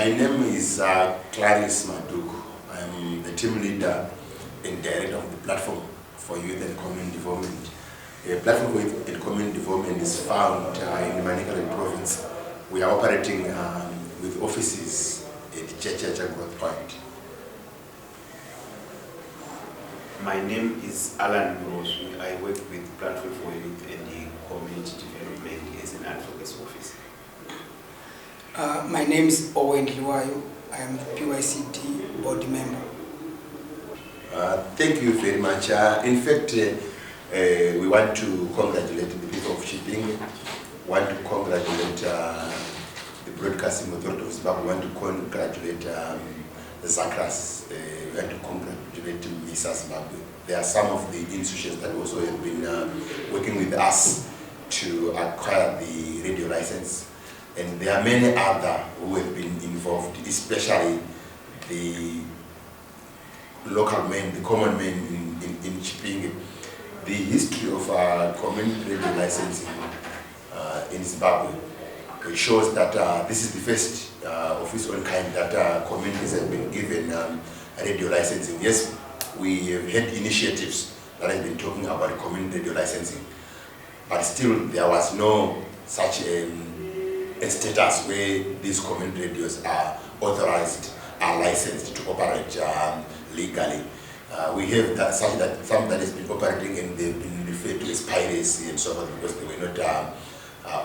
My name is Clarice Maduku. I'm the team leader and director of the Platform for Youth and Community Development. The Platform for Youth and Community Development is found in the Manicaland province. We are operating with offices at Chechacha Growth Point. My name is Alan Rosu. I work with Platform for Youth and Community Development as an advocacy officer. My name is Owen Liwayo. I am the PYCD board member. Thank you very much. In fact, we want to congratulate the people of Chipinge. We want to congratulate the Broadcasting Authority of Zimbabwe. We want to congratulate the Zakras. We want to congratulate MISA Zimbabwe. There are some of the institutions that also have been working with us to acquire the radio license. And there are many others who have been involved, especially the local men, the common men in Chipinge. The history of community radio licensing in Zimbabwe shows that this is the first of its own kind that communities have been given radio licensing. Yes, we have had initiatives that have been talking about community radio licensing, but still there was no such a status where these community radios are authorized, are licensed to operate legally. We have such that some that has been operating and they've been referred to as piracy and so forth because they were not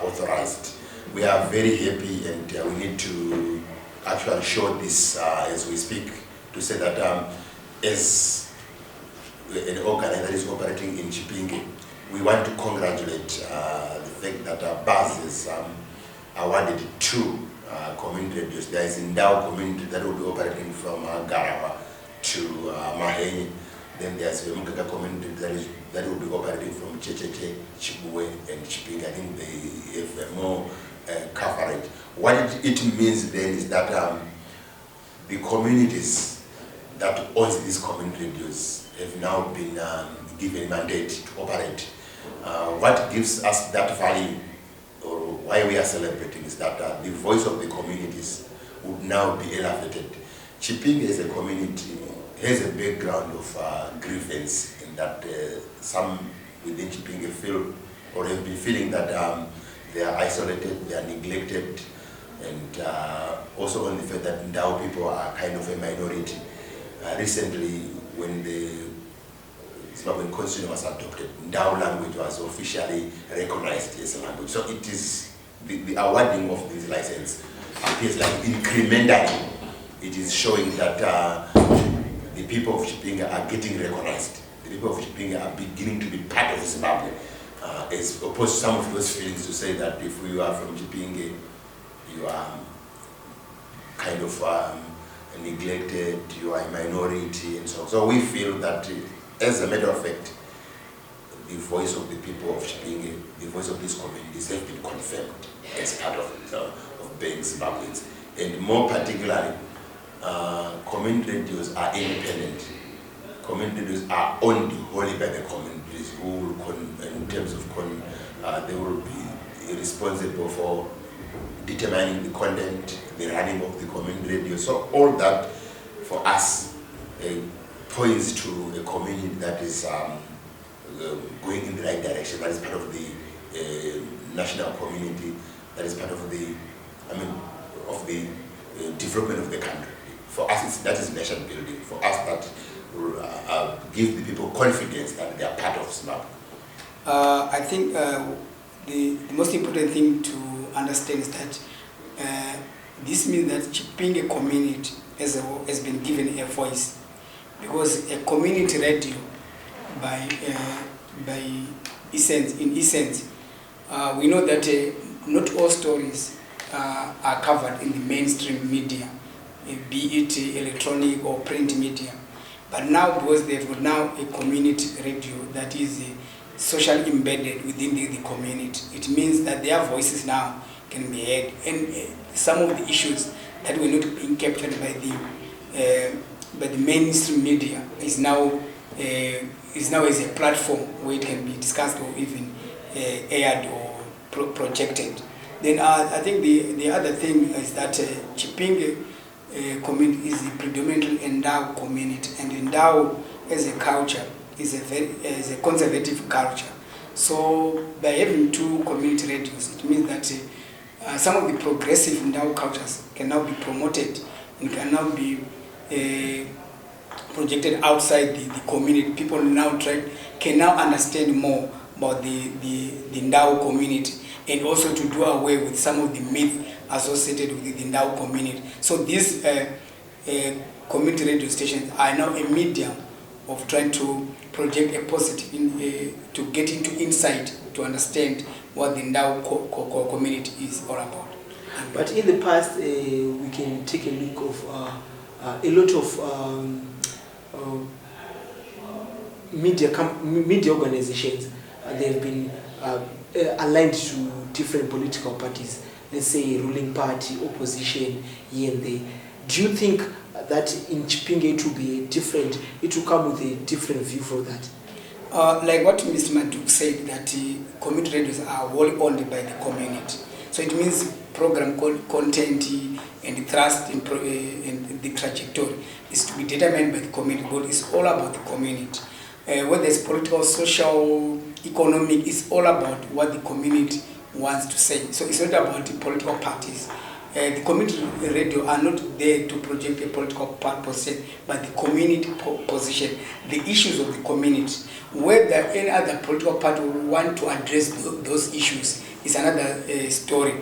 authorized. We are very happy and we need to actually show this as we speak to say that as an organ that is operating in Chipinge, we want to congratulate the fact that BAS is awarded 2 community radios. There is Ndau Community that will be operating from Garawa to Maheni. Then there's the Mkaka Community that will be operating from Checheche, Chibwe, and Chipinge. I think they have more coverage. What it means then is that the communities that owns these community radios have now been given mandate to operate. What gives us that value, or why we are celebrating, is that the voice of the communities would now be elevated. Chipinge as a community has a background of grievance in that some within Chipinge feel or have been feeling that they are isolated, they are neglected, and also on the fact that Ndau people are kind of a minority. Recently, when the Zimbabwean constitution was adopted, Ndau language was officially recognized as a language. So it is the awarding of this license appears like incrementally. It is showing that the people of Chipinge are getting recognized. The people of Chipinge are beginning to be part of Zimbabwe, as opposed to some of those feelings to say that if you are from Chipinge, you are kind of neglected, you are a minority, and so on. So we feel that, as a matter of fact, the voice of the people of Chipinge, the voice of these communities have been confirmed as part of being Zimbabweans. And more particularly, community radios are independent. Community radios are owned wholly by the communities who will, in terms of, they will be responsible for determining the content, the running of the community radio. So all that for us points to a community that is going in the right direction, that is part of the national community, that is part of the, of the development of the country. For us, that is nation building. For us, that will give the people confidence that they are part of Zimbabwe. I think the most important thing to understand is that this means that Chipinge community has been given a voice, because a community radio by essence, in essence, we know that not all stories are covered in the mainstream media, be it electronic or print media. But now, because they've got now a community radio that is socially embedded within the community, it means that their voices now can be heard, and some of the issues that were not being captured by the mainstream media is now as a platform where it can be discussed or even aired or projected. Then I think the other thing is that Chipinge community is predominantly Ndau community, and Ndau as a culture is a conservative culture. So by having 2 community radios, it means that some of the progressive Ndau cultures can now be promoted and can now be projected outside the community. People now can now understand more about the Ndau community, and also to do away with some of the myths associated with the Ndau community. So these community radio stations are now a medium of trying to project a positive, to get into insight, to understand what the Ndau community is all about. But in the past, we can take a look of a lot of media organizations. They have been aligned to different political parties, let's say ruling party, opposition, here and there. Do you think that in Chipinge it will be different, it will come with a different view for that? Like what Mr. Maduk said, that community radios are wholly owned by the community. So it means program content and thrust and the trajectory is to be determined by the community, but it's all about the community. Whether it's political, social, economic, it's all about what the community wants to say. So it's not about the political parties. The community radio are not there to project a political position, but the community position, the issues of the community. Whether any other political party will want to address those issues is another story.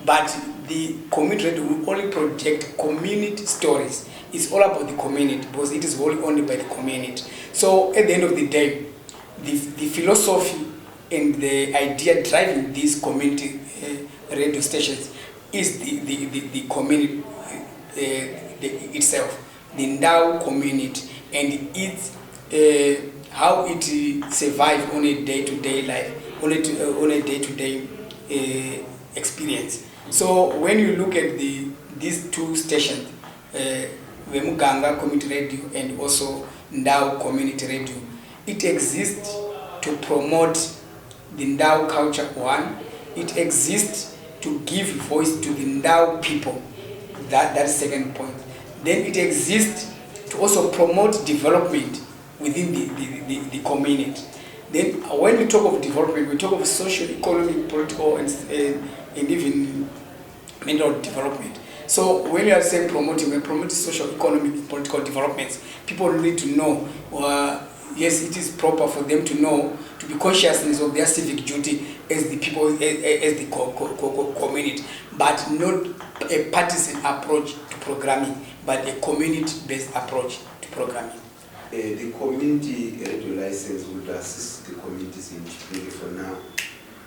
But the community radio will only project community stories. It's all about the community because it is wholly owned by the community. So at the end of the day, the philosophy and the idea driving these community radio stations is the community itself, the Ndau community, and it's how it survives on a day-to-day life, on a day-to-day experience. So when you look at these 2 stations, Muganga Community Radio and also Ndau Community Radio, it exists to promote the Ndau culture, one. It exists to give voice to the Ndau people. That's the second point. Then it exists to also promote development within the community. Then when we talk of development, we talk of social, economic, political, and even mental development. So when you are saying promoting, we promote social, economic, political developments, people need to know, yes, it is proper for them to know, to be consciousness of their civic duty as the people, as the community, but not a partisan approach to programming, but a community-based approach to programming. The community radio license would assist the communities in Chipinge for now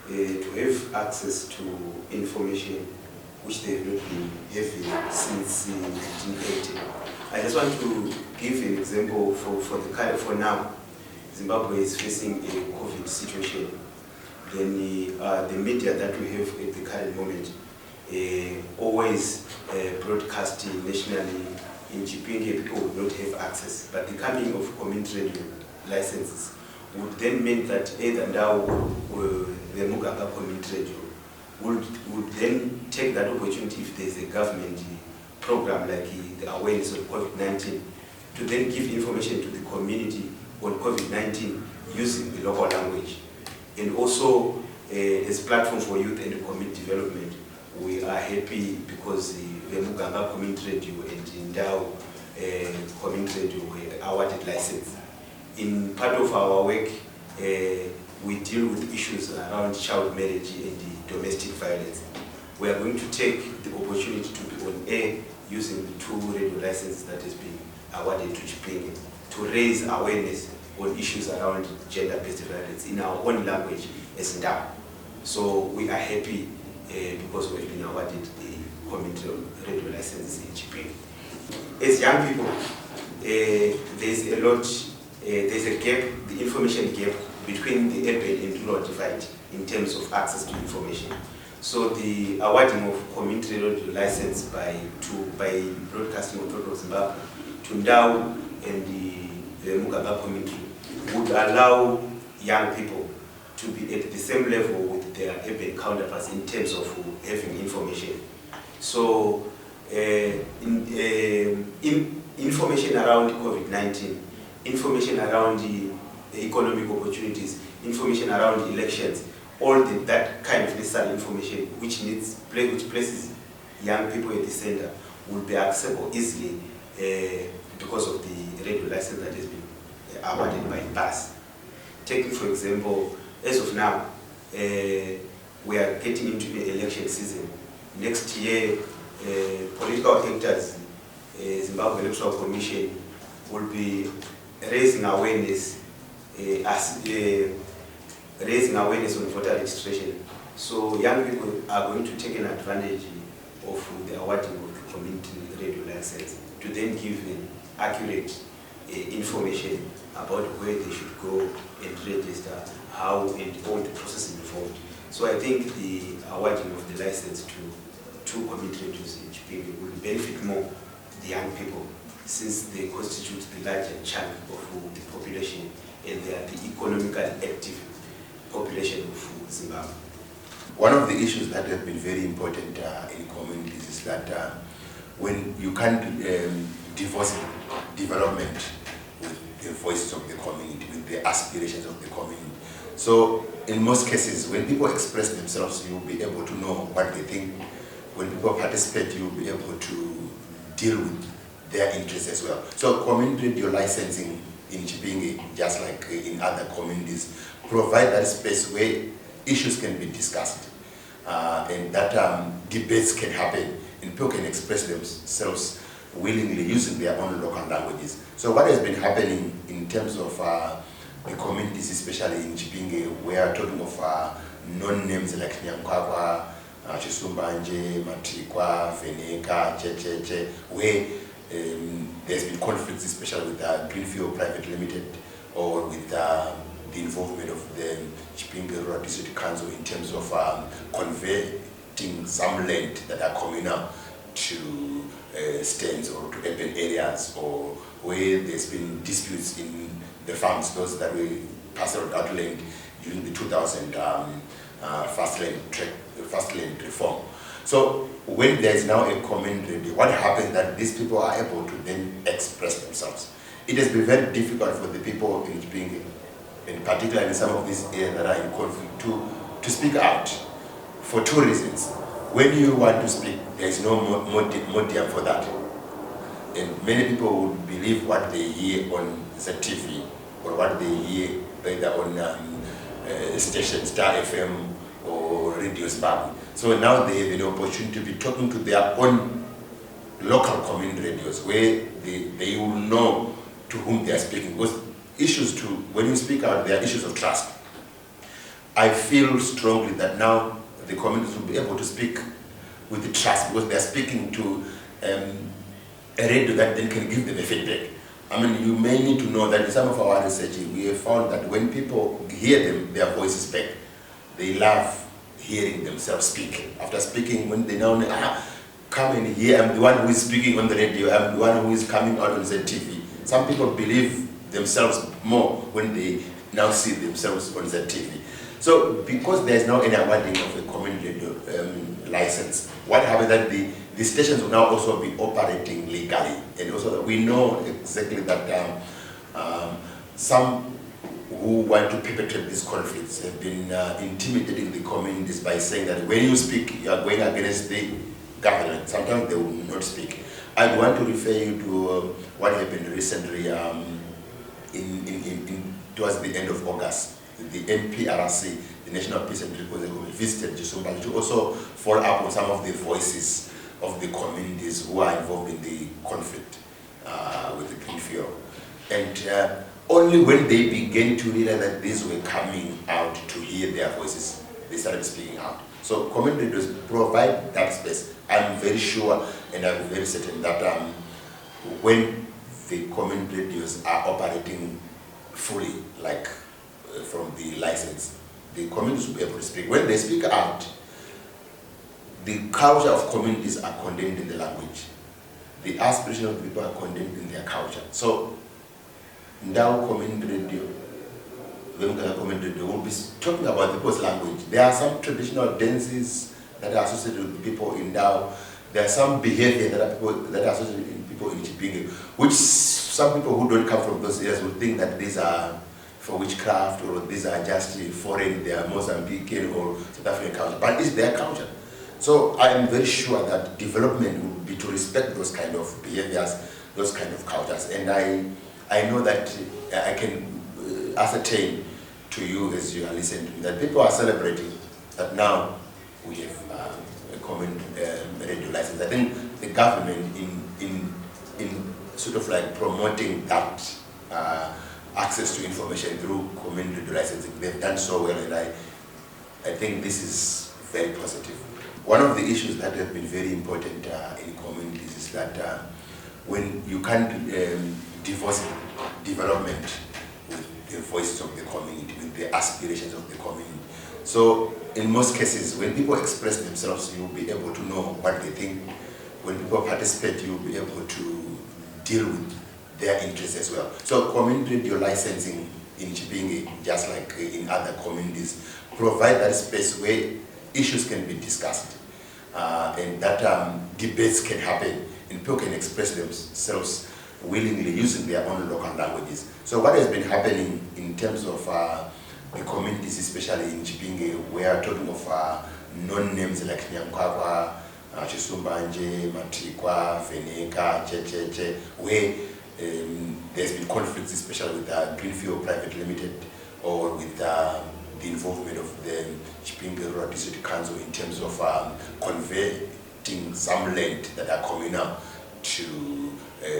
to have access to information which they have not been having since 1980. I just want to give an example for now. Zimbabwe is facing a COVID situation. Then the media that we have at the current moment always broadcasting nationally. In Chipinge, people would not have access. But the coming of community radio licenses would then mean that either Ndau or the Muganga community radio would then take that opportunity if there is a government program like the awareness of COVID-19 to then give information to the community on COVID-19 using the local language. And also, as a platform for youth and community development, we are happy because the Muganga community radio and Ndau community radio were awarded license. In part of our work, we deal with issues around child marriage and domestic violence. We are going to take the opportunity to be on air using the 2 radio licenses that has been awarded to Chipinge to raise awareness on issues around gender-based violence in our own language as Ndau. So we are happy because we've been awarded the community radio licenses in Chipinge. As young people, there's a gap, the information gap between the urban and rural divide in terms of access to information. So the awarding of community radio license by Broadcasting Authority of Zimbabwe to Ndau and the Muganga community would allow young people to be at the same level with their urban counterparts in terms of having information. So information around COVID-19, information around the economic opportunities, information around elections, all that kind of necessary information which places young people at the center will be accessible easily because of the radio license that has been awarded by BAS. Taking for example, as of now, we are getting into the election season. Next year, political actors, Zimbabwe Electoral Commission will be raising awareness on voter registration. So young people are going to take an advantage of the awarding of the community radio license to then give them accurate information about where they should go and register, how and all the process involved. So I think the awarding of the license to two community radios in Chipinge will benefit more the young people, since they constitute the larger chunk of the population and they are the economically active population of Zimbabwe. One of the issues that have been very important in communities is that when you can't divorce development with the voices of the community, with the aspirations of the community. So in most cases, when people express themselves, you'll be able to know what they think. When people participate, you'll be able to deal with their interests as well. So community radio licensing in Chipinge, just like in other communities, provide that space where issues can be discussed and that debates can happen and people can express themselves willingly using their own local languages. So what has been happening in terms of the communities, especially in Chipinge, we are talking of non-names like Nyamkwakwa, Chisumbanje, Matrikwa, Veneka, Checheche, where there's been conflicts, especially with Greenfield Private Limited or with the involvement of the Chipinge Rural District Council in terms of converting some land that are communal to stands or to urban areas, or where there's been disputes in the farms, those that we passed out land during the 2000 fast land reform. So when there's now a common radio, what happens that these people are able to then express themselves? It has been very difficult for the people in Chipinge, in particular in some of these areas that are in conflict, to speak out for two reasons. When you want to speak, there is no medium for that. And many people would believe what they hear on ZTV or what they hear either on station Star FM or Radio Zimbabwe. So now they have an opportunity to be talking to their own local community radios where they will know to whom they are speaking. Because when you speak out, there are issues of trust. I feel strongly that now the communities will be able to speak with the trust because they are speaking to a radio that then can give them a feedback. I mean, you may need to know that in some of our research, we have found that when people hear their voices back, they love hearing themselves speak. After speaking, when they now come and hear, I'm the one who is speaking on the radio, I'm the one who is coming out on ZTV. Some people believe themselves more when they now see themselves on ZTV. So because there's now an awarding of a community radio license, what happens that the stations will now also be operating legally, and also we know exactly that some who want to perpetrate these conflicts have been intimidating the communities by saying that when you speak, you are going against the government. Sometimes they will not speak. I want to refer you to what happened recently towards the end of August. The NPRC, the National Peace and Reconciliation, visited Jisumba to also follow up on some of the voices of the communities who are involved in the conflict with the Greenfield. And only when they began to realize that these were coming out to hear their voices, they started speaking out. So community radios provide that space. I'm very sure and I'm very certain that when the community radios are operating fully, like from the license, the communities will be able to speak. When they speak out, the culture of communities are condemned in the language. The aspirations of the people are condemned in their culture. So Ndau Community Radio the Ndau Communities, will be talking about the people's language. There are some traditional dances that are associated with people in Ndau. There are some behavior that are associated with people in Chipinge, which some people who don't come from those areas will think that these are for witchcraft, or these are just foreign, they are Mozambican or South African culture, but it's their culture. So I am very sure that development will be to respect those kind of behaviors, those kind of cultures. And I know that I can ascertain to you as you are listening to me that people are celebrating that now we have a common radio license. I think the government in sort of like promoting that access to information through common radio licensing, they've done so well, and I think this is very positive. One of the issues that have been very important in communities is that when you can't divorce development with the voices of the community, with the aspirations of the community. So in most cases, when people express themselves, you'll be able to know what they think. When people participate, you'll be able to deal with their interests as well. So community radio licensing in Chipinge, just like in other communities, provide that space where issues can be discussed and that debates can happen and people can express themselves willingly using their own local languages. So what has been happening in terms of the communities, especially in Chipinge, we are talking of non-names like Nyankwakwa, Chisumbanje, Matrikwa, Veneka, Checheche, where there's been conflicts, especially with Greenfield Private Limited or with the involvement of the Chipinge Rural District Council in terms of converting some land that are communal to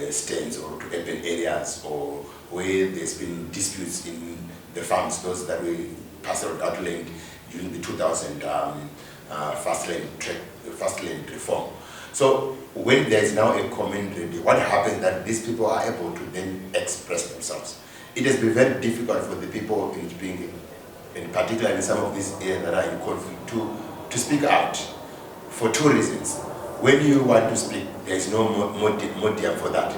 stands or to urban areas, or where there's been disputes in the farms, those that were passed out land during the 2000 fast land reform. So when there is now a common radio, what happens that these people are able to then express themselves. It has been very difficult for the people in Chipinge, in particular in some of these areas that are in conflict, to speak out for two reasons. When you want to speak, there is no medium for that.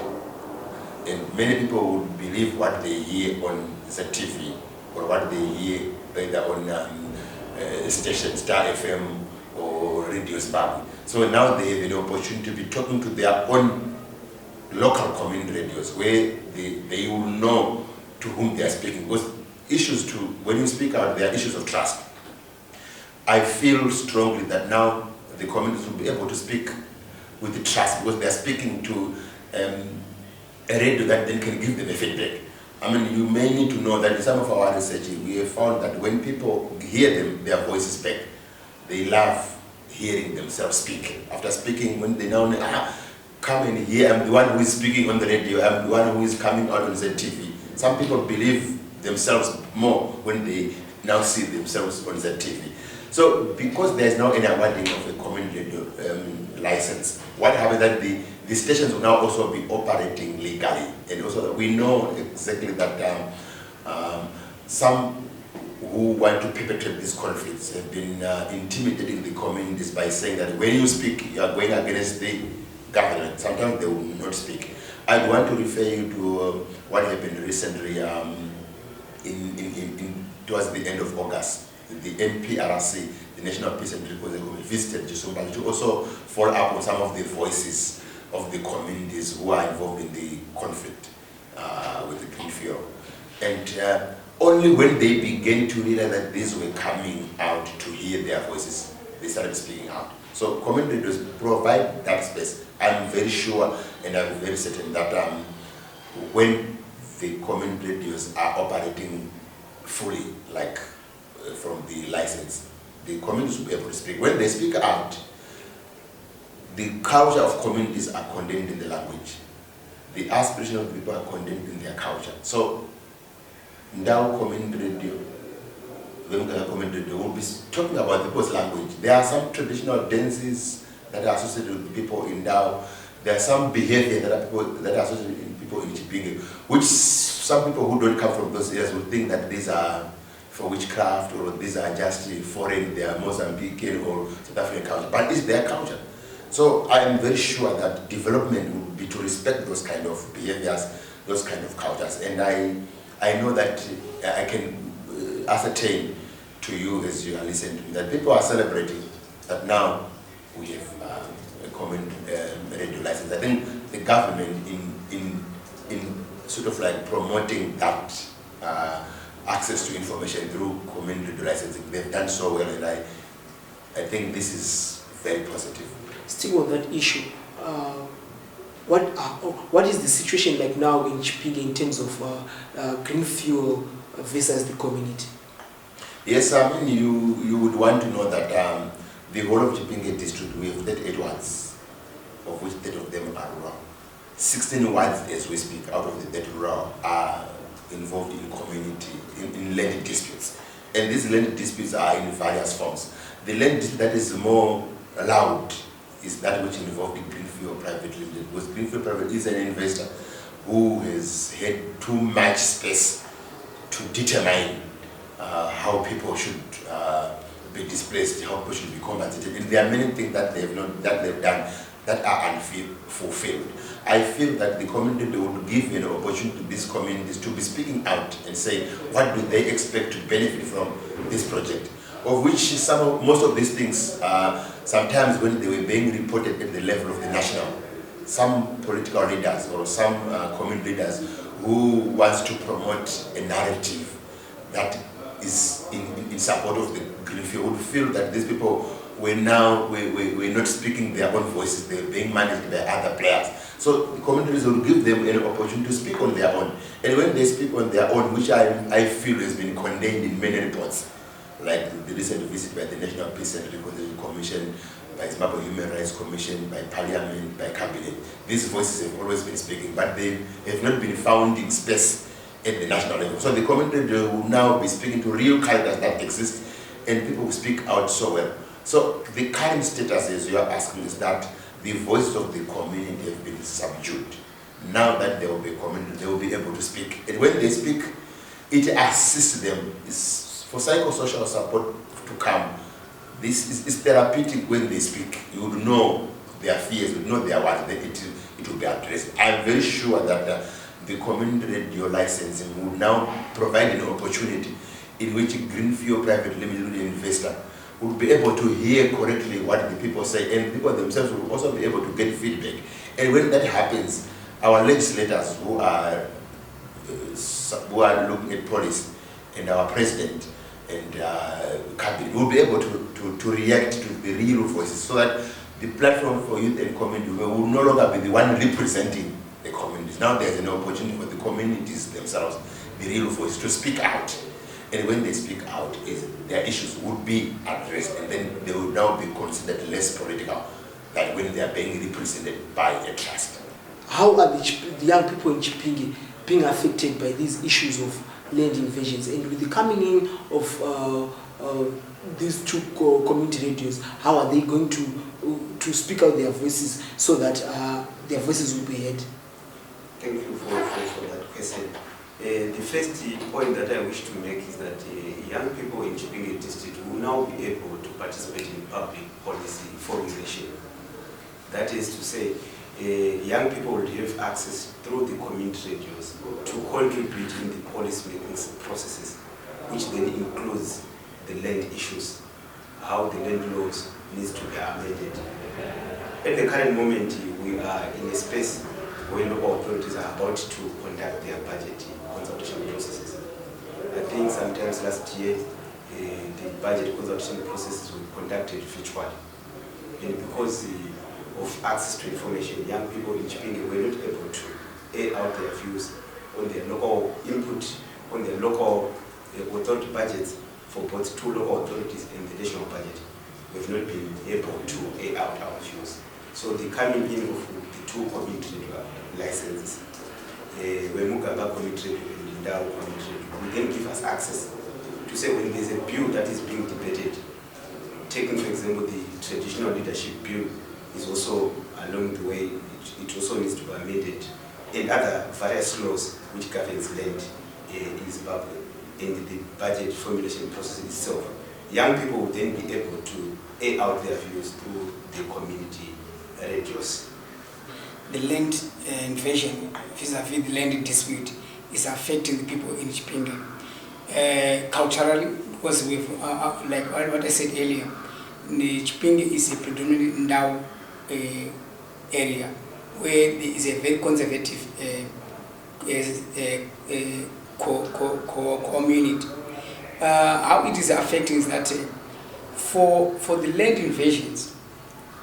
And many people would believe what they hear on the TV or what they hear either on station Star FM or Radio Zimbabwe. So now they have an opportunity to be talking to their own local community radios where they will know to whom they are speaking. Because when you speak out, there are issues of trust. I feel strongly that now the communities will be able to speak with the trust because they are speaking to a radio that then can give them a feedback. I mean, you may need to know that in some of our research, we have found that when people hear their voices back, they love hearing themselves speak. After speaking, when they now come and hear, I'm the one who is speaking on the radio, I'm the one who is coming out on the TV. Some people believe themselves more when they now see themselves on the TV. So because there's now an awarding of a common radio license, what happens that the stations will now also be operating legally, and also we know exactly that some who want to perpetrate these conflicts have been intimidating the communities by saying that when you speak, you are going against the government. Sometimes they will not speak. I want to refer you to what happened recently towards the end of August. The NPRC, the National Peace and Reconciliation Committee, visited Chisumbanje to also follow up on some of the voices of the communities who are involved in the conflict with the Greenfield. And only when they began to realize that these were coming out to hear their voices, they started speaking out. So community radios provide that space. I'm very sure and I'm very certain that when the community radios are operating fully, like from the license, the communities will be able to speak. When they speak out, the culture of communities are condemned in the language. The aspiration of the people are condemned in their culture. So Ndau Community Radio, the Ndau Community Radio will be talking about the people's language. There are some traditional dances that are associated with people in Ndau. There are some behavior that are associated with people in Chipinge, which some people who don't come from those areas will think that these are for witchcraft or these are just foreign, they are Mozambican or South African culture, but it's their culture. So I am very sure that development will be to respect those kind of behaviors, those kind of cultures, and I know that I can ascertain to you as you are listening to me that people are celebrating that now we have a common radio license. I think the government in sort of like promoting that access to information through common radio licensing, they've done so well, and I think this is very positive. Still on that issue, what is the situation like now in Chipinge in terms of green fuel versus the community? Yes, I mean, you would want to know that the whole of Chipinge district, we have 38 wards, of which 30 of them are rural. 16 wards, as we speak, out of the 30 rural are involved in community, in land disputes. And these land disputes are in various forms. The land dispute that is more allowed is that which involved the Greenfield Private Limited, because Greenfield Private is an investor who has had too much space to determine how people should be displaced, how people should be compensated. And there are many things that they've done that are unfulfilled. I feel that the community would give an opportunity to these communities to be speaking out and say what do they expect to benefit from this project, of which most of these things, sometimes when they were being reported at the level of the national, some political leaders or some community leaders who wants to promote a narrative that is in support of the Greenfield would feel that these people were not speaking their own voices, they were being managed by other players. So the communities will give them an opportunity to speak on their own. And when they speak on their own, which I feel has been condemned in many reports, like the recent visit by the National Peace and Reconciliation Commission, by Zimbabwe Human Rights Commission, by Parliament, by Cabinet, these voices have always been speaking, but they have not been found in space at the national level. So the community will now be speaking to real characters that exist, and people will speak out so well. So the current status, as you are asking, is that the voices of the community have been subdued. Now that there will be a community, they will be able to speak. And when they speak, it assists them. It's for psychosocial support to come. This is therapeutic when they speak. You would know their fears, you would know their words, then it will be addressed. I am very sure that the community radio licensing will now provide an opportunity in which Greenfield Private Limited investor will be able to hear correctly what the people say, and people themselves will also be able to get feedback. And when that happens, our legislators who are looking at policy, and our president and cabinet will be able to react to the real voices, so that the platform for youth and community will no longer be the one representing the communities. Now there's an opportunity for the communities themselves, the real voice, to speak out. And when they speak out, their issues would be addressed, and then they will now be considered less political than when they are being represented by a trust. How are the young people in Chipinge being affected by these issues of land invasions? And with the coming in of these two community radios, how are they going to speak out their voices so that their voices will be heard? Thank you for that question. The first point that I wish to make is that young people in Chipinge district will now be able to participate in public policy formulation. That is to say, young people will have access through the community radios to contribute in the policy making processes, which then includes the land issues, how the land laws needs to be amended. At the current moment, we are in a space where local authorities are about to conduct their budget consultation processes. I think sometimes last year, the budget consultation processes were conducted virtually. And because of access to information, young people in Chipinge were not able to air out their views on their local input, on their local authority budgets for both two local authorities and the national budget. We have not been able to air out our views. So the coming in of the two community licenses, Mugaba Community and Ndau Communities, will then give us access to say when there's a bill that is being debated, taking for example the traditional leadership bill is also along the way, it also needs to be amended, and other various laws which governs land in Zimbabwe, and the budget formulation process itself. Young people will then be able to air out their views through the community radios. The land invasion vis-a-vis the land dispute is affecting the people in Chipinge. culturally, because we've, like what I said earlier, the Chipinge is a predominantly Ndau area where there is a very conservative community. How it is affecting is that for the land invasions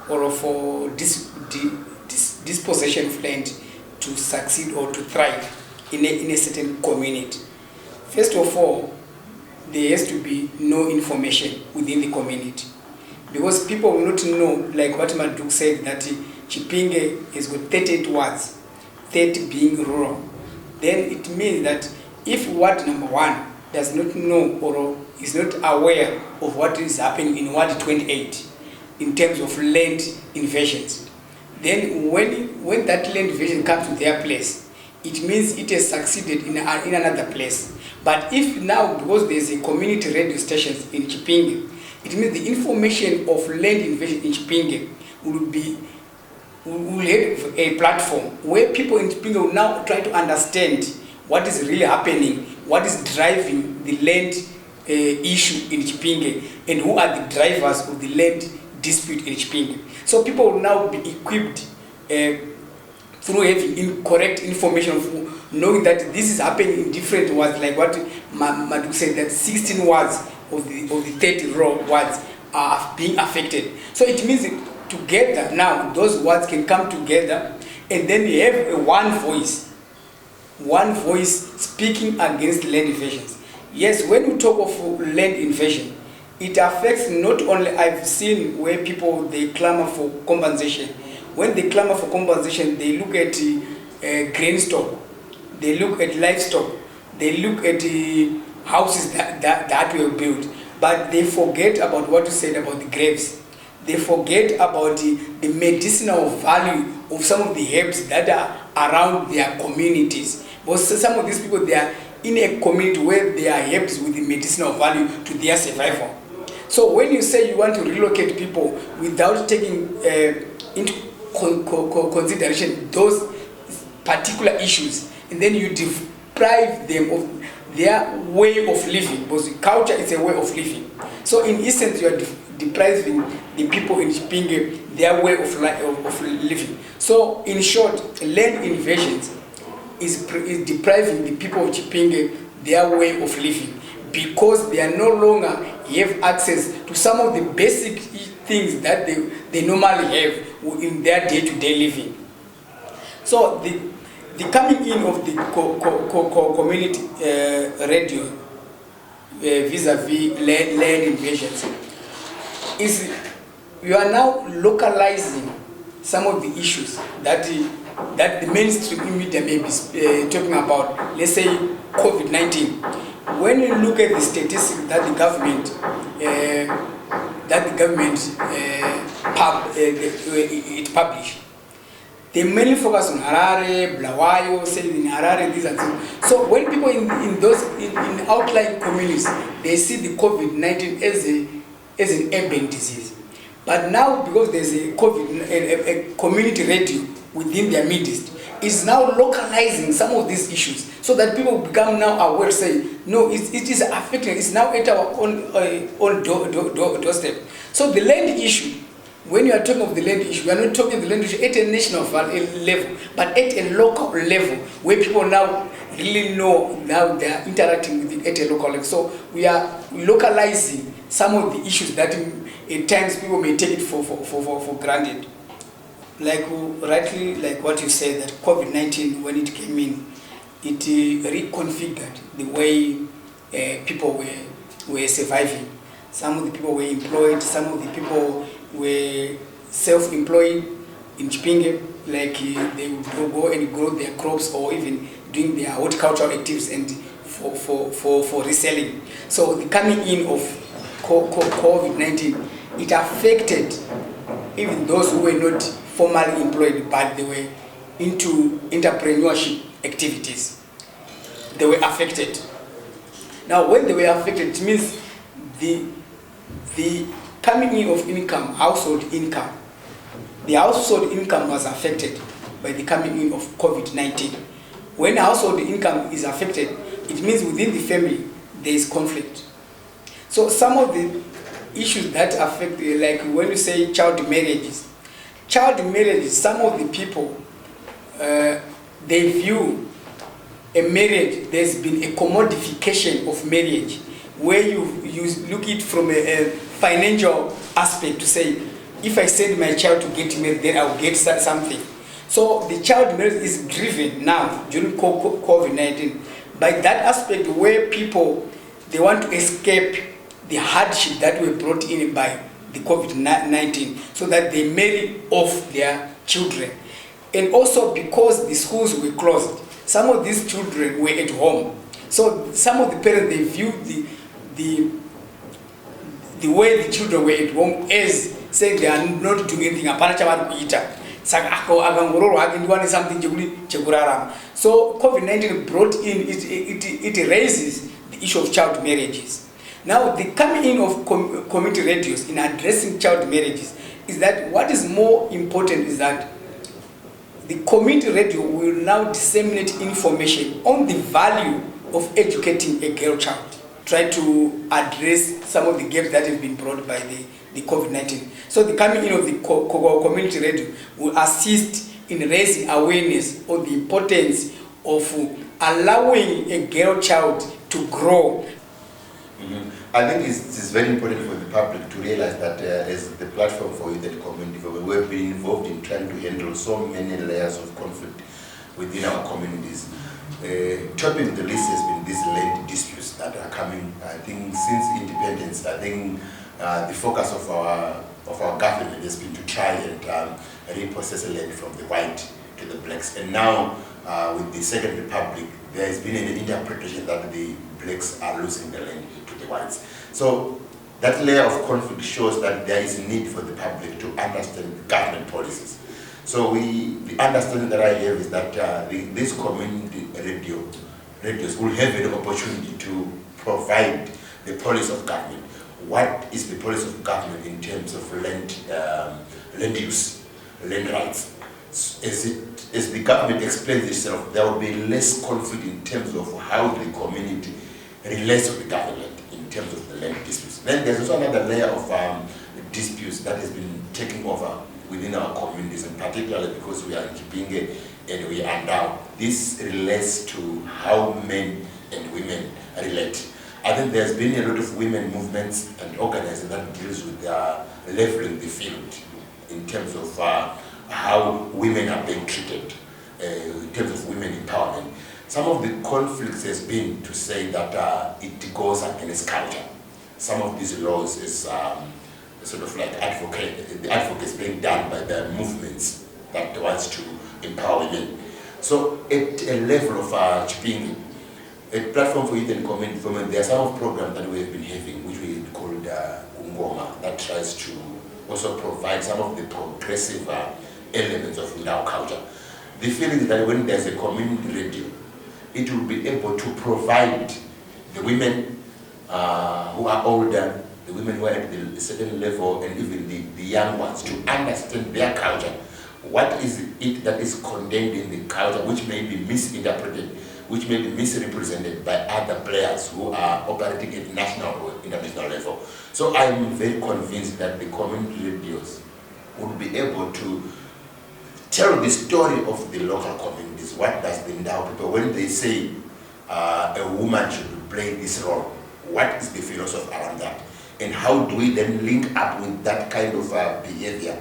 or for dispossession of land to succeed or to thrive in a certain community, first of all, there has to be no information within the community, because people will not know, like what Maduk said, that Chipinge has got 38 wards, 30 being rural. Then it means that if ward number 1 does not know or is not aware of what is happening in ward 28 in terms of land invasions, then when that land invasion comes to their place, it means it has succeeded in another place. But if now, because there's a community radio stations in Chipinge, it means the information of land invasion in Chipinge will have a platform where people in Chipinge will now try to understand what is really happening, what is driving the land issue in Chipinge, and who are the drivers of the land dispute in Chipinge. So people will now be equipped through having incorrect information, of knowing that this is happening in different wards, like what Maduk said, that 16 wards of the 30 rural wards are being affected. So it means that together now those wards can come together, and then you have one voice speaking against land invasions. Yes, when we talk of land invasion, it affects not only, I've seen where people, they clamor for compensation. When they clamor for compensation, they look at grain stock, they look at livestock, they look at houses that were built, but they forget about what you said about the graves. They forget about the medicinal value of some of the herbs that are around their communities. Because some of these people, they are in a community where there are herbs with the medicinal value to their survival. So when you say you want to relocate people without taking into consideration those particular issues, and then you deprive them of their way of living, because culture is a way of living. So in essence, you are depriving the people in Chipinge their way of living. So in short, land invasions is depriving the people of Chipinge their way of living, because they are no longer have access to some of the basic things that they normally have in their day-to-day living. So the coming in of the community radio vis-a-vis land invasions is, you are now localizing some of the issues that the mainstream media may be talking about. Let's say COVID-19. When you look at the statistics that the government published, they mainly focus on Harare, Blawayo, saying in Harare, these and things. So when people in outlying communities, they see the COVID-19 as an urban disease. But now, because there's a community radio within their midst, is now localizing some of these issues, so that people become now aware, say, no, it is affecting, it's now at our own doorstep. So the land issue, when you are talking of the land issue, we are not talking the land issue at a national level, but at a local level, where people now really know, now they are interacting with it at a local level. So we are localizing some of the issues that at times people may take it for granted. Like rightly, like what you said, that COVID-19, when it came in, it reconfigured the way people were surviving. Some of the people were employed, some of the people were self-employed in Chipinge, like they would go and grow their crops, or even doing their horticultural activities and for reselling. So the coming in of COVID-19, it affected even those who were not formally employed, but they were into entrepreneurship activities. They were affected. Now, when they were affected, it means the coming in of income, household income, the household income was affected by the coming in of COVID-19. When household income is affected, it means within the family, there is conflict. So some of the issues that affect, like when you say child marriages, some of the people, they view a marriage, there's been a commodification of marriage, where you look it from a financial aspect to say, if I send my child to get married, then I'll get something. So the child marriage is driven now during COVID-19 by that aspect where people, they want to escape the hardship that were brought in by the COVID-19 so that they marry off their children. And also because the schools were closed, some of these children were at home. So some of the parents, they viewed the way the children were at home as saying they are not doing anything. So COVID-19 brought in, it raises the issue of child marriages. Now the coming in of community radios in addressing child marriages is that what is more important is that the community radio will now disseminate information on the value of educating a girl child, try to address some of the gaps that have been brought by the COVID-19. So the coming in of the community radio will assist in raising awareness on the importance of allowing a girl child to grow. I think it's very important for the public to realize that as the platform for youth and community development, we've been involved in trying to handle so many layers of conflict within our communities. Topping the list has been these land disputes that are coming. I think since independence, I think the focus of our government has been to try and repossess land from the white to the blacks. And now with the Second Republic, there has been an interpretation that the blacks are losing the land to the whites. So that layer of conflict shows that there is a need for the public to understand government policies. So the understanding that I have is that these community radios will have an opportunity to provide the policy of government. What is the policy of government in terms of land use, land rights? As the government explains itself, there will be less conflict in terms of how the community relates with the government in terms of the land disputes. Then there's also another layer of disputes that has been taking over within our communities, and particularly because we are in Chipinge and we are Ndau. This relates to how men and women relate. I think there's been a lot of women movements and organizing that deals with leveling the field in terms of how women are being treated, in terms of women empowerment. Some of the conflicts has been to say that it goes against culture. Some of these laws is sort of like the advocacy being done by the movements that wants to empower women. So at a level of Chipinge, a platform for youth and community development, there are some of programs that we have been having, which we called Ungoma, that tries to also provide some of the progressive elements of Ndau culture. The feeling is that when there's a community radio, it will be able to provide the women who are older, the women who are at a certain level, and even the young ones to understand their culture. What is it that is contained in the culture which may be misinterpreted, which may be misrepresented by other players who are operating at national or international level. So I'm very convinced that the community radios would be able to tell the story of the local communities. What does the Ndau people, when they say a woman should play this role, what is the philosophy around that? And how do we then link up with that kind of behavior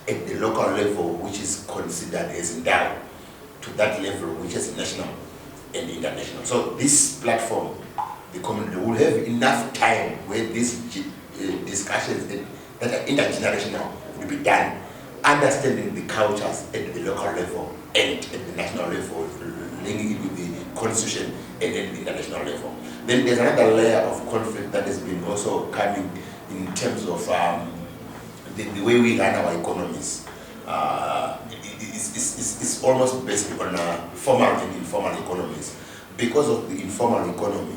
at the local level, which is considered as Ndau, to that level, which is national and international. So this platform, the community, will have enough time where these discussions that are intergenerational will be done, understanding the cultures at the local level and at the national level, linking it with the constitution and at the international level. Then there's another layer of conflict that has been also coming in terms of the way we run our economies. It's almost based on formal and informal economies. Because of the informal economy,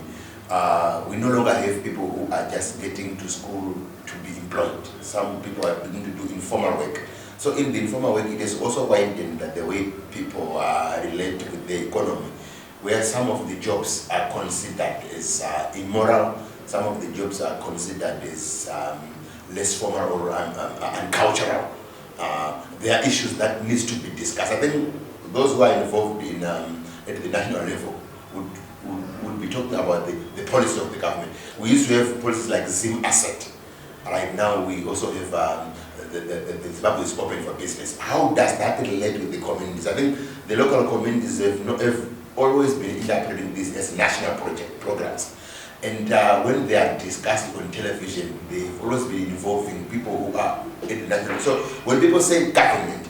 we no longer have people who are just getting to school to be employed. Some people are beginning to do informal work. So in the informal work, it is also widened that the way people relate with the economy. where some of the jobs are considered as immoral, some of the jobs are considered as less formal or uncultural. There are issues that needs to be discussed. I think those who are involved in at the national level would be talking about the policy of the government. We used to have policies like Zim Asset. Right now we also have the Zimbabwe is open for business. How does that relate with the communities? I think the local communities have always been interpreting this as national programs. And when they are discussed on television, they've always been involving people who are at the national. So when people say government,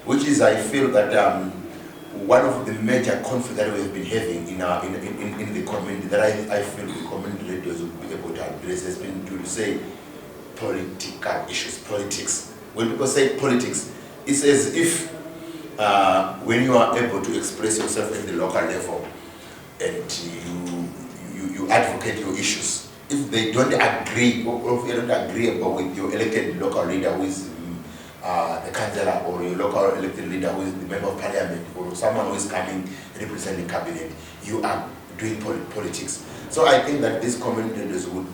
which is, I feel that one of the major conflicts that we have been having in the community, that I feel the community radios will be able to address, has been to say political issues, politics. When people say politics, it's as if when you are able to express yourself at the local level and you advocate your issues, if they don't agree or if you don't agree with your elected local leader who is the councillor, or your local elected leader who is the member of parliament, or someone who is coming representing cabinet, you are doing politics. So I think that these commentators would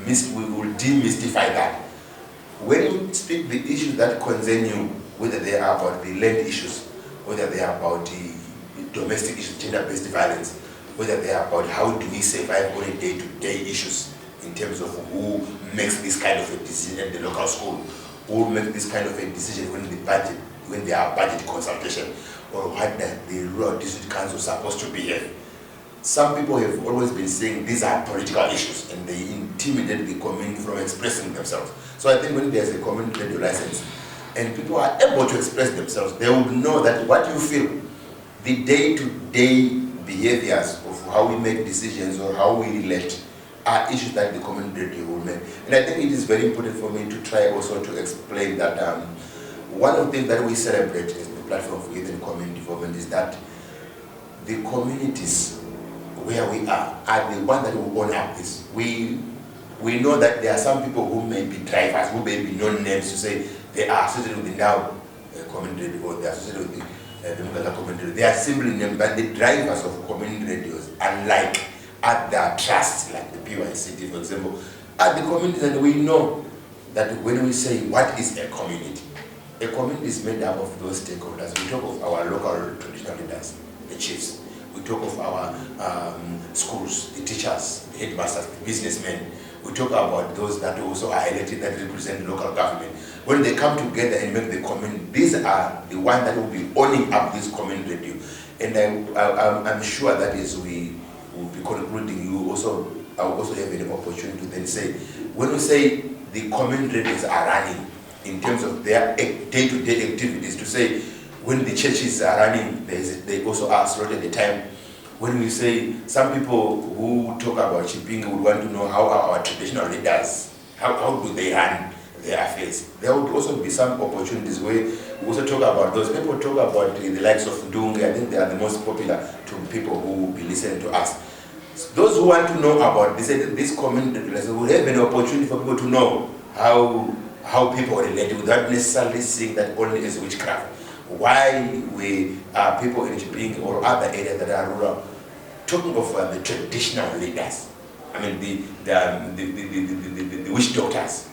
demystify that. When you speak the issues that concern you, whether they are about the land issues, whether they are about the domestic issues, gender-based violence, whether they are about how do we survive on a day-to-day issues in terms of who makes this kind of a decision at the local school, who makes this kind of a decision when there are budget consultation, or what the rural district council is supposed to behave. Some people have always been saying these are political issues and they intimidate the community from expressing themselves. So I think when there's a community radio license and people are able to express themselves, they will know that what you feel, the day-to-day behaviors of how we make decisions or how we relate are issues that the community radio will make. And I think it is very important for me to try also to explain that one of the things that we celebrate as the platform for youth and community development is that the communities where we are the ones that will own up this. We know that there are some people who may be drivers, who may be known names to say they are associated with the Ndau community or they are associated with the community. They are simply named, but the drivers of community radios, unlike other trusts like the PYCT, for example, are the communities, and we know that when we say what is a community is made up of those stakeholders. We talk of our local traditional leaders, the chiefs. We talk of our schools, the teachers, the headmasters, the businessmen. We talk about those that also are elected, that represent local government. When they come together and make the community, these are the ones that will be owning up this community radio. And I'm sure that as we will be concluding, I will also have an opportunity to then say, when we say the community radios are running in terms of their day-to-day activities, to say when the churches are running, they also are slotted at the time. When we say some people who talk about shipping would want to know how are our traditional leaders, how do they run their affairs. There would also be some opportunities where we also talk about those. People talk about the likes of Ndunge. I think they are the most popular to people who will be listening to us. Those who want to know about this community will have an opportunity for people to know how people relate without necessarily seeing that only as witchcraft. Why we are people in Chipinge or other areas that are rural talking of the traditional leaders. I mean the witch doctors,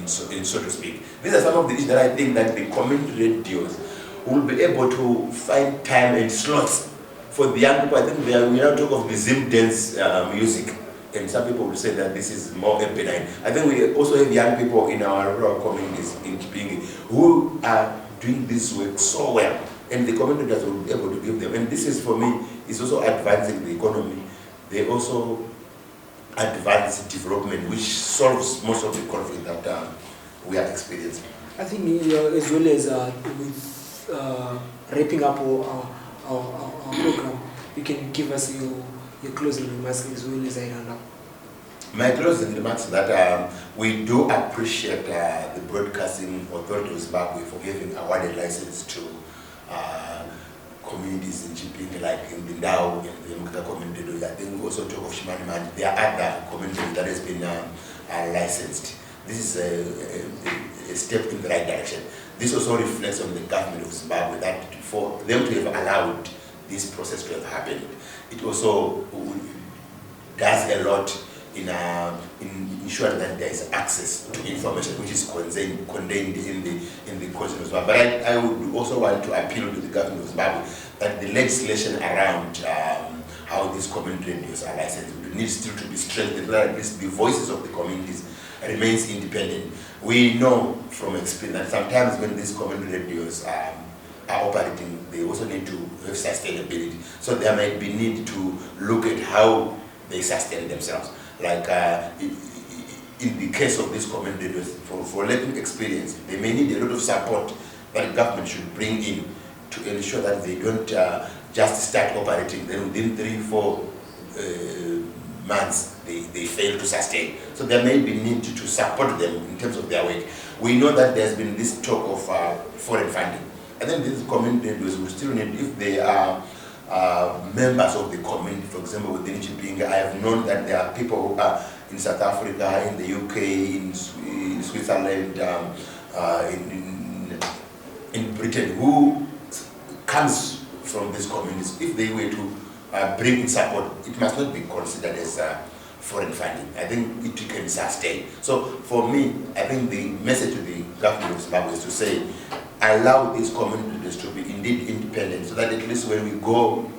so to speak. These are some of the issues that I think that the community radios will be able to find time and slots for the young people. I think we now talk of the Zim dance music, and some people will say that this is more benign. I think we also have young people in our rural communities in Chipinge who are doing this work so well, and the communities will be able to give them. And this is, for me, is also advancing the economy. They also advance development, which solves most of the conflict that we are experiencing. I think as well as with wrapping up our program, you can give us your closing remarks as well as I round up. My closing remarks that we do appreciate the Broadcasting Authority of Zimbabwe for giving awarded license to communities in Chipinge, like in the Ndau and the community. I think we also talk of Shimani. There are other communities that has been licensed. This is a step in the right direction. This also reflects on the government of Zimbabwe that for them to have allowed this process to have happened. It also does a lot in ensuring that there is access to information which is contained in the Constitution. But I would also want to appeal to the government of Zimbabwe that the legislation around how these community radios are licensed needs still to be strengthened, that at least the voices of the communities remains independent. We know from experience that sometimes when these community radios are operating, they also need to have sustainability. So there might be need to look at how they sustain themselves. Like in the case of these community radios, for living experience, they may need a lot of support that the government should bring in to ensure that they don't just start operating, then within 3-4 months they fail to sustain. So there may be need to support them in terms of their work. We know that there's been this talk of foreign funding. And then these community radios will still need, if they are members of the community, for example, within Chipinge, I have known that there are people who are in South Africa, in the UK, in Switzerland, in Britain, who comes from these communities. If they were to bring in support, it must not be considered as foreign funding. I think it can sustain. So for me, I think the message to the government of Zimbabwe is to say, allow these communities to be indeed independent, so that at least when we go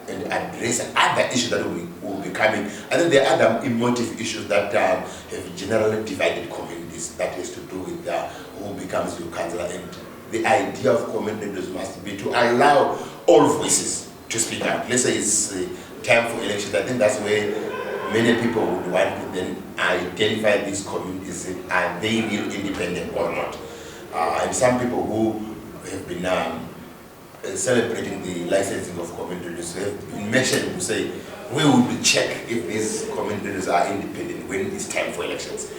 and address other issues that will be coming, and then there are other emotive issues that have generally divided communities, that has to do with who becomes your councillor. And the idea of communities must be to allow all voices to speak out. Let's say it's time for elections. I think that's where many people would want to then identify these communities. Are they real independent or not? And some people who have been celebrating the licensing of communities have been mentioned to say, we will check if these communities are independent when it's time for elections.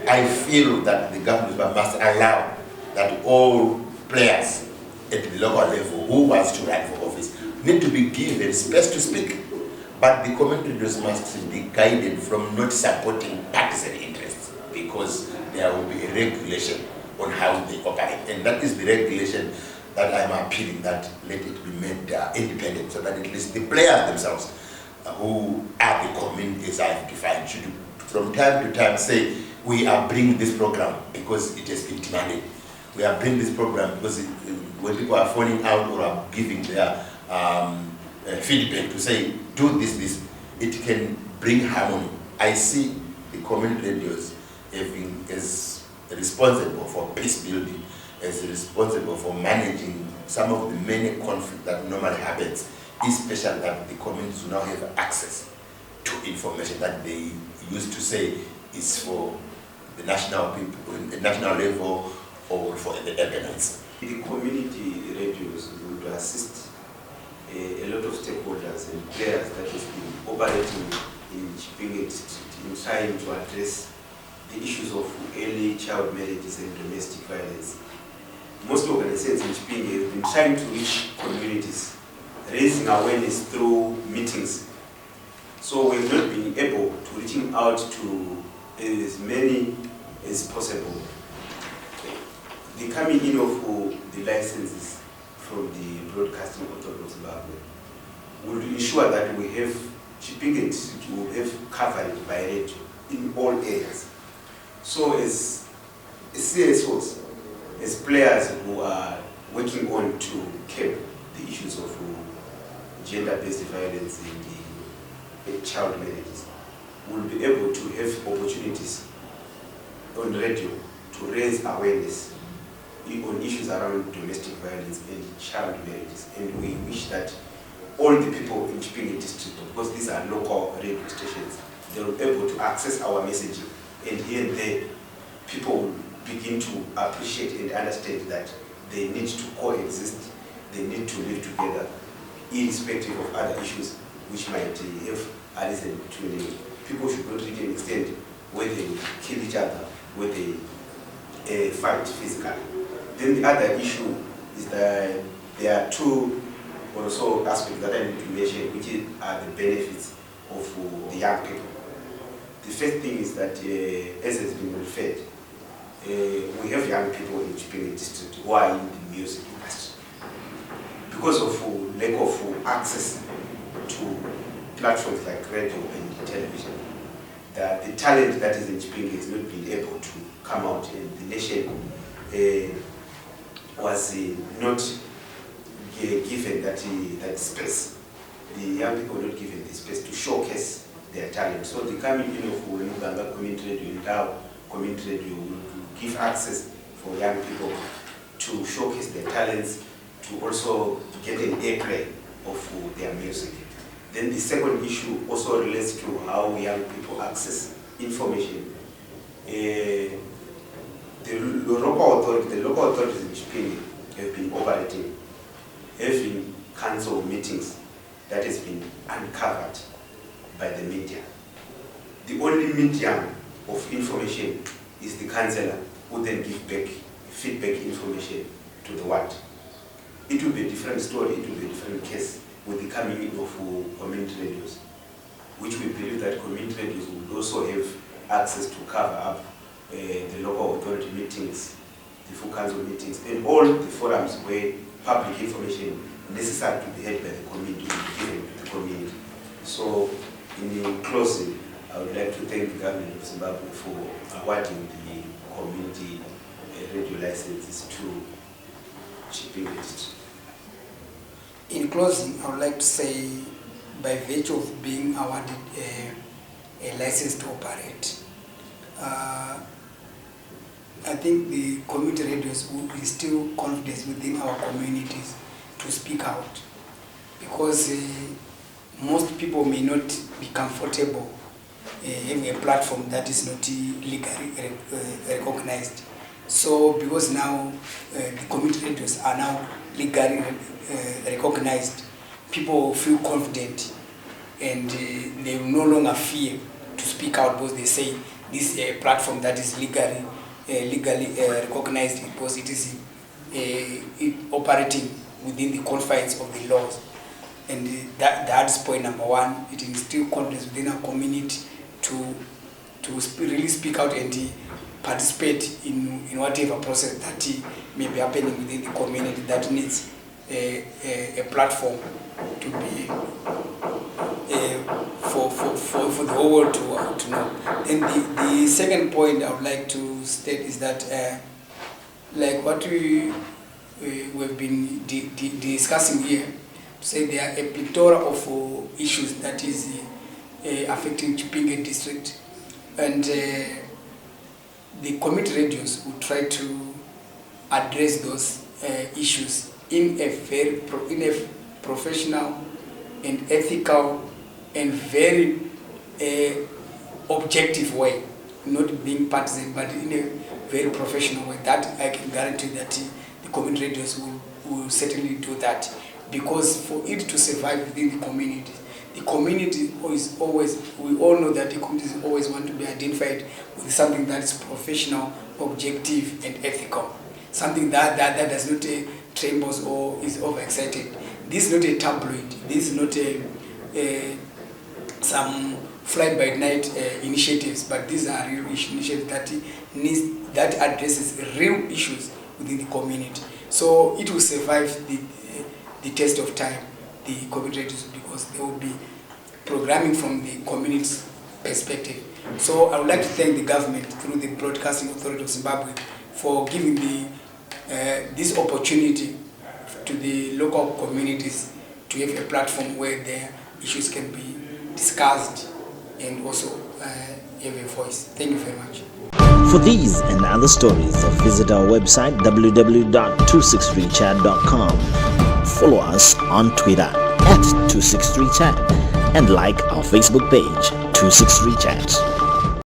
I feel that the government must allow that all players at the local level who wants to run for office need to be given space to speak. But the communities must be guided from not supporting partisan interests, because there will be a regulation on how they operate. And that is the regulation that I'm appealing, that let it be made independent, so that at least the players themselves, who are the communities I've defined, should from time to time say, we are bringing this program because it has been demanded. We are bringing this program because when people are phoning out or are giving their feedback to say, do this, it can bring harmony. I see the community radios having as responsible for peace building, as responsible for managing some of the many conflicts that normally happens, especially that the communities now have access to information that they used to say is for the national people, the national level, or for the urbanites. The community radios would assist a lot of stakeholders and players that has been operating in Chipinge in trying to address the issues of early child marriages and domestic violence. Most organizations in Chipinge have been trying to reach communities, raising awareness through meetings. So we've not been able to reaching out to as many as possible. The coming in of the licenses from the Broadcasting Authority of Zimbabwe will ensure that we have Chipinge will have coverage by radio in all areas. So as CSOs, as players who are working on to curb the issues of gender-based violence and the child marriages, will be able to have opportunities on radio to raise awareness on issues around domestic violence and child marriages. And we wish that all the people in Chipinge district, because these are local radio stations, they will be able to access our messaging. And here and there, people will begin to appreciate and understand that they need to coexist, they need to live together, irrespective of other issues which might have arisen between them. People should not reach an extent where they kill each other, where they fight physically. Then the other issue is that there are two also aspects that I need to mention, which are the benefits of the young people. The first thing is that, as has been referred, we have young people in Chipinge district who are in the music industry. Because of lack of access to platforms like radio and television. That the talent that is in Chipinge has not been able to come out, and the nation was not given that space. The young people were not given the space to showcase their talent. So the coming in of Ndau Community Radio, Ndau Community Radio will give access for young people to showcase their talents, to also get an airplay of their music. Then the second issue also relates to how young people access information. The local authorities in Chipinge have been operating, having council meetings that has been uncovered by the media. The only medium of information is the councillor, who then give back feedback information to the ward. It will be a different story, it will be a different case with the coming in of community radios, which we believe that community radios will also have access to cover up the local authority meetings, the full council meetings, and all the forums where public information necessary to be heard by the community will be given to the community. So, in closing, I would like to thank the government of Zimbabwe for awarding the community radio licenses to Chipinge District. In closing, I would like to say, by virtue of being awarded a license to operate, I think the community radios will instill confidence within our communities to speak out, because most people may not be comfortable having a platform that is not legally recognized. So because now the community radios are now legally recognized, people feel confident, and they will no longer fear to speak out, because they say this is a platform that is legally recognized, because it is operating within the confines of the laws. And that's point number one. It instills confidence within our community to really speak out and participate in whatever process that may be happening within the community that needs a platform to be for the whole world to know. And the second point I would like to state is that like what we've been discussing here, to say there are a plethora of issues that is affecting Chipinge district, and the community radios will try to address those issues in a very professional and ethical and very objective way, not being partisan, but in a very professional way. That I can guarantee that the community radios will certainly do that, because for it to survive within the community is always, we all know that the communities always want to be identified with something that is professional, objective, and ethical. Something that does not trembles or is overexcited. This is not a tabloid. This is not some fly-by-night initiatives, but these are real initiatives that addresses real issues within the community. So it will survive the test of time, the community radios, because they will be programming from the community's perspective. So I would like to thank the government through the Broadcasting Authority of Zimbabwe for giving this opportunity to the local communities to have a platform where their issues can be discussed and also have a voice. Thank you very much. For these and other stories, visit our website www.263chat.com. Follow us on Twitter @263chat and like our Facebook page 263chat.